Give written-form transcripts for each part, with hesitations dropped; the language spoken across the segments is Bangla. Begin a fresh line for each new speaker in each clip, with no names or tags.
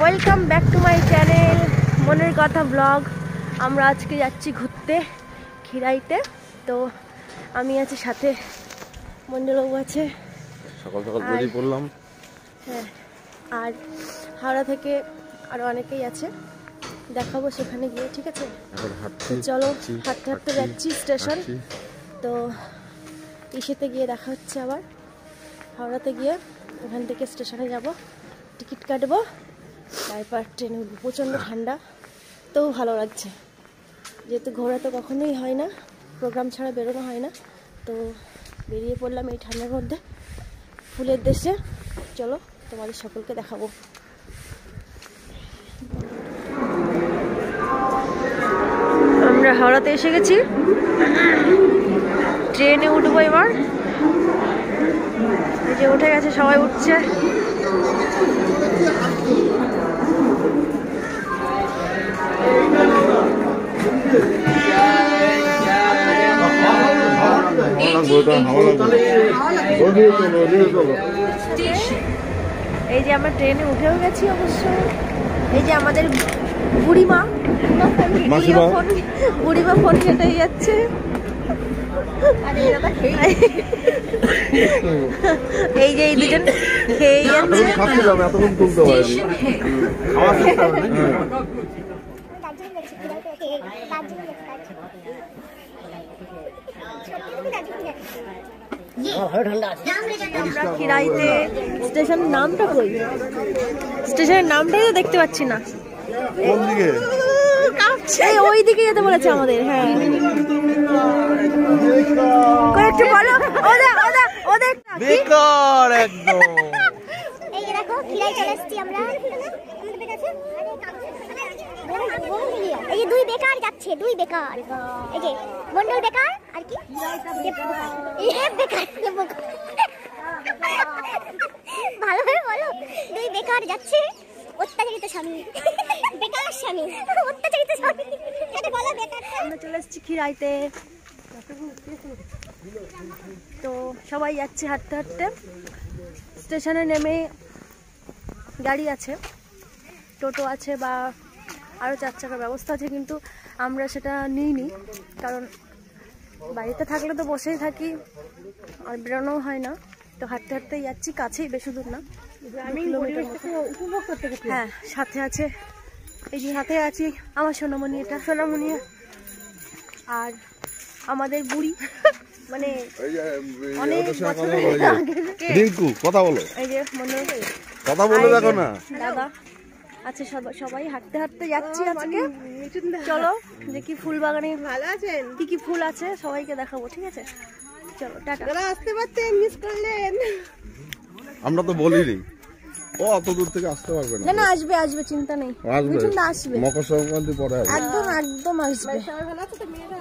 Welcome back to my channel মনের কথা ব্লগ। আমরা আজকে যাচ্ছি ঘুরতে খিরাইতে। তো আমি আছি, সাথে মঞ্জুবাবু আছে।
সকাল সকাল বেরিয়ে পড়লাম।
হ্যাঁ, আর হাওড়া থেকে আরও অনেকেই আছে, দেখাবো সেখানে গিয়ে। ঠিক আছে, চলো হাঁটতে হাঁটতে যাচ্ছি স্টেশন। তো ইসেতে গিয়ে দেখা হচ্ছে আবার, হাওড়াতে গিয়ে ওখান থেকে স্টেশনে যাব, টিকিট কাটবো, তারপর ট্রেনে উঠবো। প্রচণ্ড ঠান্ডা, তো ভালো লাগছে, যেহেতু ঘোরা তো কখনোই হয় না, প্রোগ্রাম ছাড়া বেরোনো হয় না। তো বেরিয়ে পড়লাম এই ঠান্ডার মধ্যে ফুলের দেশে। চলো তোমাদের সকলকে দেখাবো। আমরা হাওড়াতে এসে গেছি, ট্রেনে উঠবো এবার। এই যে উঠে গেছে, সবাই উঠছে। এই যে আমরা ট্রেনে উঠেও গেছি অবশ্য। এই যে আমাদের বুড়িমা ফোন কেটেই যাচ্ছে। এই যে এই দুজন খেয়ে যাচ্ছে। খিরাইতে স্টেশনের নামটা কই? স্টেশনের নামটাই তো দেখতে পাচ্ছি না। ওই দিকে যেতে বলেছে আমাদের। হ্যাঁ, একটু বলো। ওদের বেকার একদম।
এই যে দেখো খিরাই চলে এসেছি আমরা। এই যে দুই বেকার যাচ্ছে, দুই বেকার। এই যে মন্ডল বেকার আর কি বেকার। ভালোভাবে বলো, দুই বেকার যাচ্ছে। অত্যাচারিত স্বামী, বেকার স্বামী, অত্যাচারিত স্বামী। এটা বলো বেকার।
আমরা চলে এসেছি খিরাইতে। তো সবাই যাচ্ছে হাঁটতে হাঁটতে। স্টেশনে নেমে গাড়ি আছে, টোটো আছে বা আরও 4 চাকার ব্যবস্থা আছে, কিন্তু আমরা সেটা নিইনি, কারণ বাড়িতে থাকলে তো বসেই থাকি আর বেরোনোও হয় না। তো হাঁটতে হাঁটতেই যাচ্ছি, কাছেই, বেশি দূর না। হ্যাঁ, সাথে আছে, এই যে হাতে আছি আমার সোনামণি, এটা সোনামণি। আর আমাদের বুড়ি, মানে অনেক
রিঙ্কু কথা বলো।
এই যে মনে
কথা বলে দেখো না,
দাদা আছে। সবাই হাঁটতে হাঁটতে যাচ্ছি আজকে। চলো দেখি ফুল বাগানে ভালো আছেন, কি কি ফুল আছে সবাইকে দেখাবো। ঠিক আছে, চলো টাটা। আসতে পারতেন, মিস করলেন।
আমরা তো বলিনি ও অত দূর থেকে আসতে পারবে না।
না আসবে, চিন্তা নেই, আসবে।
মকর সংক্রান্তি পরে
একদম আসবে। ভালো আছে তো মেয়েরা?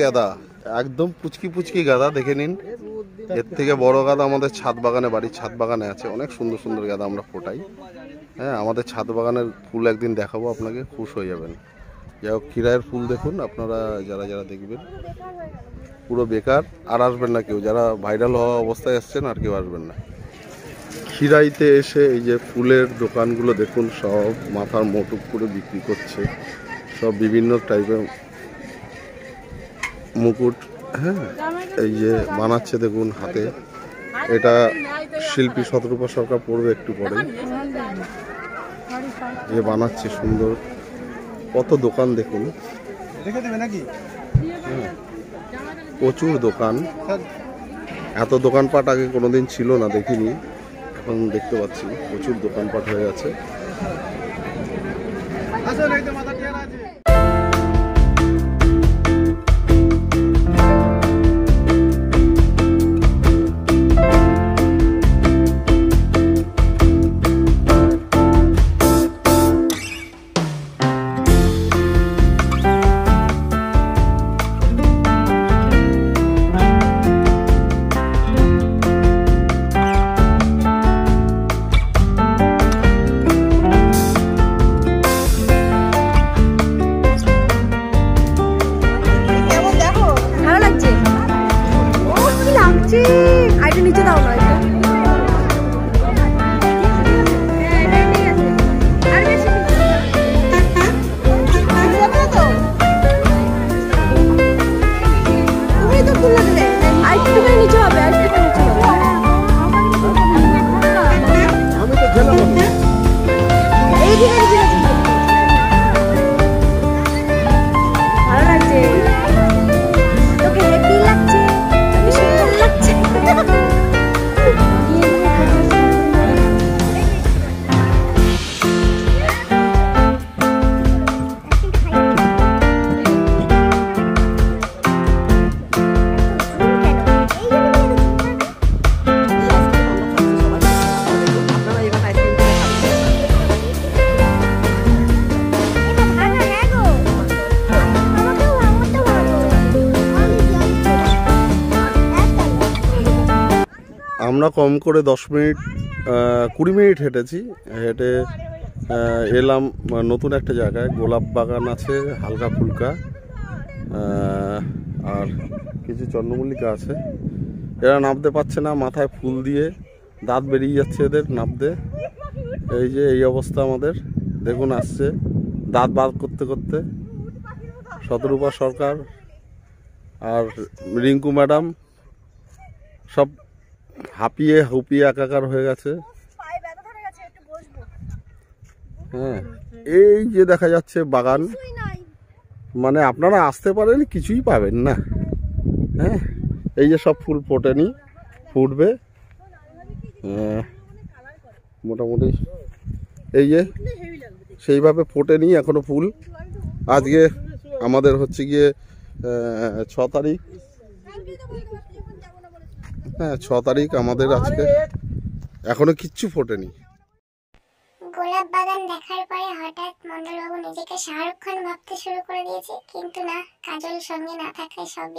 গাঁদা, একদম পুচকি পুচকি গাঁদা, দেখে নিন। এর থেকে বড় গাঁদা আমাদের ছাদ বাগানে, বাড়ির ছাদ বাগানে আছে। অনেক সুন্দর সুন্দর গাঁদা আমরা ফোটাই। হ্যাঁ, আমাদের ছাদ বাগানের ফুল একদিন দেখাবো আপনাকে, খুশ হয়ে যাবেন। যাই হোক, ক্ষীরায়ের ফুল দেখুন আপনারা, যারা যারা দেখবেন পুরো বেকার, আর আসবেন না কেউ। যারা ভাইরাল হওয়া অবস্থায় আসছেন আর কেউ আসবেন না। ক্ষীরাইতে এসে এই যে ফুলের দোকানগুলো দেখুন, সব মাথার মোটুক করে বিক্রি করছে, সব বিভিন্ন টাইপের মুকুট। হ্যাঁ, এই যে বানাচ্ছে দেখুন হাতে, এটা শিল্পী শতরূপা সরকার পড়বে একটু পরে। এ বানাচ্ছে সুন্দর, কত দোকান দেখুন, প্রচুর দোকান। এত দোকানপাট আগে কোনোদিন ছিল না, দেখিনি, এখন দেখতে পাচ্ছি প্রচুর দোকানপাট হয়ে আছে। আমরা কম করে 10 মিনিট 20 মিনিট হেঁটেছি। হেঁটে এলাম নতুন একটা জায়গায়, গোলাপ বাগান আছে হালকা ফুলকা, আর কিছু চন্দ্রমল্লিকা আছে। এরা নামতে পারছে না, মাথায় ফুল দিয়ে দাঁত বেরিয়ে যাচ্ছে এদের নামতে। এই যে এই অবস্থা আমাদের, দেখুন আসছে দাঁত বার করতে করতে শতরূপা সরকার আর রিঙ্কু ম্যাডাম, সব হাঁপিয়ে হুপিয়ে একাকার হয়ে গেছে। হ্যাঁ, এই যে দেখা যাচ্ছে বাগান, মানে আপনারা আসতে পারেন কিছুই পাবেন না। হ্যাঁ, এই যে সব ফুল ফোটেনি, ফুটবে মোটামুটি। এই যে সেইভাবে ফোটেনি এখনো ফুল। আজকে আমাদের হচ্ছে গিয়ে 6 তারিখ। হ্যাঁ, 6 তারিখ আমাদের আজকে, এখনো কিচ্ছু ফোটেনি।
গোলাপ বাগান দেখার পরে হঠাৎ মন্ডলবাবু নিজেকে শাহরুখ খান ভাবতে শুরু করে দিয়েছে, কিন্তু না, কাজল সঙ্গে না থাকায় সব।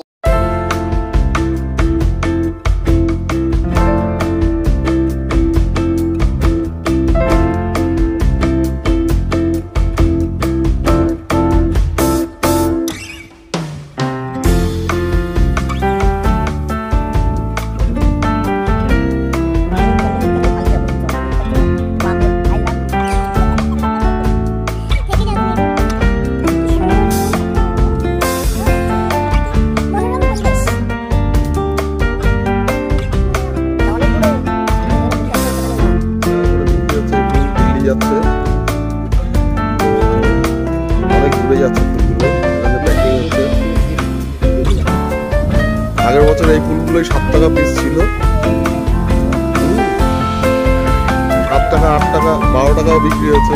আগের বছর এই ফুলগুলোই 7 টাকা পিস ছিল, 7 টাকা 8 টাকা 12 টাকাও বিক্রি হয়েছে।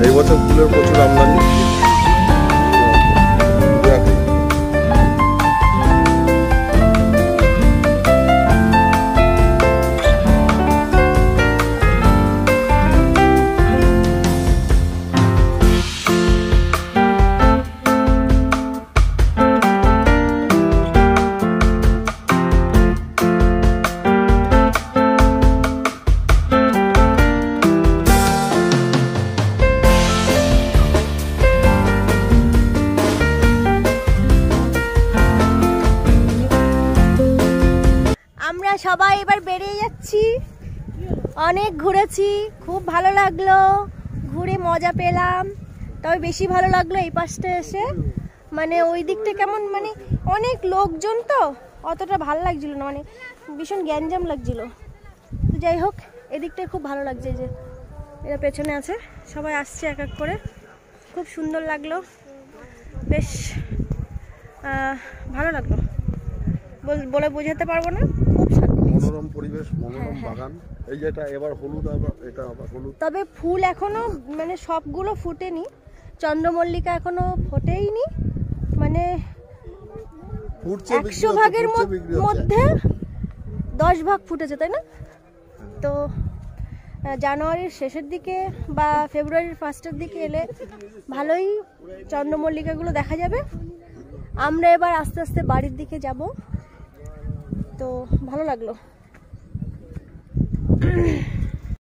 এই বছর ফুলের প্রচুর আমদানি।
সবাই এবার বেরিয়ে যাচ্ছি। অনেক ঘুরেছি, খুব ভালো লাগলো, ঘুরে মজা পেলাম। তবে বেশি ভালো লাগলো এই পাশটা এসে, মানে ওই দিকটা কেমন মানে অনেক লোকজন তো অতটা ভালো লাগছিল না, মানে ভীষণ গ্যাঞ্জাম লাগছিল। তো যাই হোক এদিকটায় খুব ভালো লাগছে, যে এরা পেছনে আছে সবাই আসছে এক এক করে, খুব সুন্দর লাগলো, বেশ ভালো লাগলো, বলে বোঝাতে পারবো না, খুব
মনোরম পরিবেশ, মনোরম বাগান। এই যেটা এবার হলুদ, আবার এটা আবার হলুদ।
তবে ফুল এখনো মানে সবগুলো ফুটেনি, চন্দ্রমল্লিকা এখনো ফোটেইনি, মানে 100 ভাগের মধ্যে 10 ভাগ ফুটেছে, তাই না? তো জানুয়ারির শেষের দিকে বা ফেব্রুয়ারির ফার্স্টের দিকে এলে ভালোই চন্দ্রমল্লিকাগুলো দেখা যাবে। আমরা এবার আস্তে আস্তে বাড়ির দিকে যাব, তো ভালো লাগলো।